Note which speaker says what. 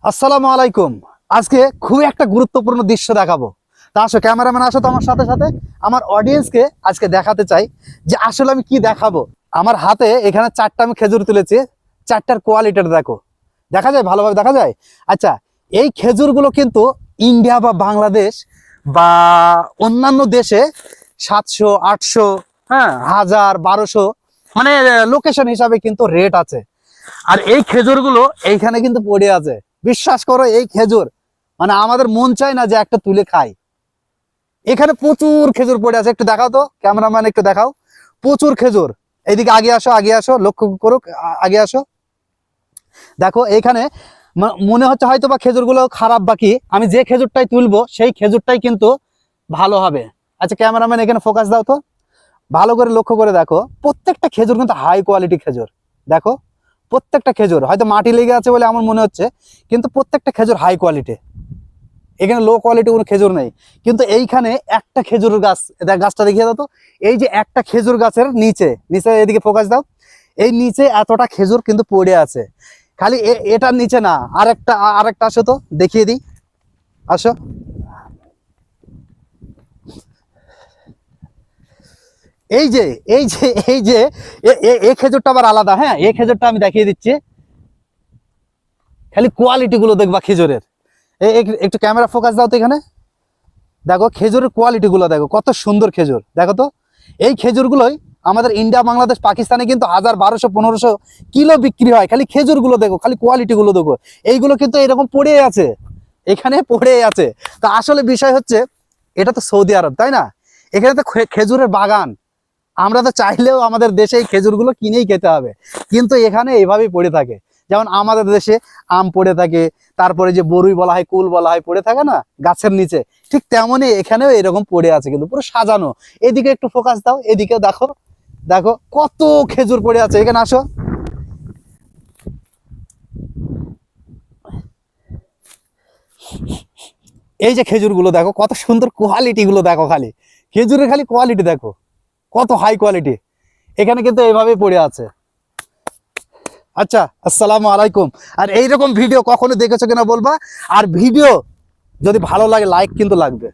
Speaker 1: আসসালামু আলাইকুম। আজকে খুব একটা গুরুত্বপূর্ণ দৃশ্য দেখাবো। তা আসো, ক্যামেরাম্যান আসো তো আমার সাথে সাথে। আমার অডিয়েন্সকে আজকে দেখাতে চাই যে আসলে আমি কি দেখাবো। আমার হাতে এখানে 4টা আমি খেজুর তুলেছি। 4টার কোয়ালিটিটা দেখো, দেখা যায় ভালোভাবে দেখা যায়। আচ্ছা, এই খেজুরগুলো কিন্তু ইন্ডিয়া বা বাংলাদেশ বা অন্যান্য দেশে 700, 800, হ্যাঁ, 1000, 1200, মানে লোকেশন হিসাবে কিন্তু রেট আছে। আর এই খেজুরগুলো এইখানে কিন্তু পড়ে আছে। বিশ্বাস করো, এই খেজুর মানে আমাদের মন চায় না যে একটা তুলে খাই। এখানে প্রচুর খেজুর পড়ে আছে। একটু দেখাও তো ক্যামেরাম্যান, একটু দেখাও। প্রচুর খেজুর। এইদিকে আগে আসো, আগে আসো, লক্ষ্য করো, আগে আসো। দেখো এইখানে মনে হচ্ছে হয়তো বা খেজুরগুলো খারাপ, বাকি আমি যে খেজুরটাই তুলবো সেই খেজুরটাই কিন্তু ভালো হবে। আচ্ছা ক্যামেরাম্যান, এখানে ফোকাস দাও তো, ভালো করে লক্ষ্য করে দেখো। প্রত্যেকটা খেজুর কিন্তু হাই কোয়ালিটি খেজুর। দেখো প্রত্যেকটা খেজুর, হয়তো মাটি লেগে আছে বলে আমার মনে হচ্ছে, কিন্তু প্রত্যেকটা খেজুর হাই কোয়ালিটি। এখানে লো কোয়ালিটি কোনো খেজুর নেই। কিন্তু এইখানে একটা খেজুরের গাছ, গাছটা দেখিয়ে দাও তো। এই যে একটা খেজুর গাছের নিচে নিচে, এদিকে ফোকাস দাও, এই নিচে এতটা খেজুর কিন্তু পড়ে আছে। খালি এটার নিচে না, আরেকটা আসো তো, দেখিয়ে দিই, আসো। এই যে এই যে এই যে এই খেজুরটা আবার আলাদা। হ্যাঁ, এই খেজুরটা আমি দেখিয়ে দিচ্ছি। খালি কোয়ালিটি গুলো দেখবা খেজুরের। একটু ক্যামেরা ফোকাস দাও তো এখানে। দেখো খেজুরের কোয়ালিটি গুলো দেখো, কত সুন্দর খেজুর। দেখো তো, এই খেজুরগুলোই আমাদের ইন্ডিয়া, বাংলাদেশ, পাকিস্তানে কিন্তু 1000, 1200, 1500 কিলো বিক্রি হয়। খালি খেজুর গুলো দেখো, খালি কোয়ালিটি গুলো দেখো। এইগুলো কিন্তু এরকম পড়ে আছে, এখানে পড়ে আছে। তা আসলে বিষয় হচ্ছে, এটা তো সৌদি আরব, তাই না? এখানে তো খেজুরের বাগান। আমরা তো চাইলেও আমাদের দেশে এই খেজুরগুলো কিনেই খেতে হবে, কিন্তু এখানে এইভাবেই পড়ে থাকে। যেমন আমাদের দেশে আম পড়ে থাকে, তারপরে যে বরুই বলা হয়, কুল বলা হয়, পড়ে থাকে না গাছের নিচে, ঠিক তেমনই এখানেও এরকম পড়ে আছে, কিন্তু পুরো সাজানো। এদিকে একটু ফোকাস দাও, এদিকেও দেখো। দেখো কত খেজুর পড়ে আছে, এখানে আসো। এই যে খেজুরগুলো দেখো, কত সুন্দর কোয়ালিটি গুলো দেখো। খালি খেজুরের খালি কোয়ালিটি দেখো, কত হাই কোয়ালিটি। এখানে কিন্তু এইভাবেই পড়ে আছে। আচ্ছা, আসসালামু আলাইকুম। আর এইরকম ভিডিও কখনো দেখেছো কিনা বলবা। আর ভিডিও যদি ভালো লাগে, লাইক কিন্তু লাগবে।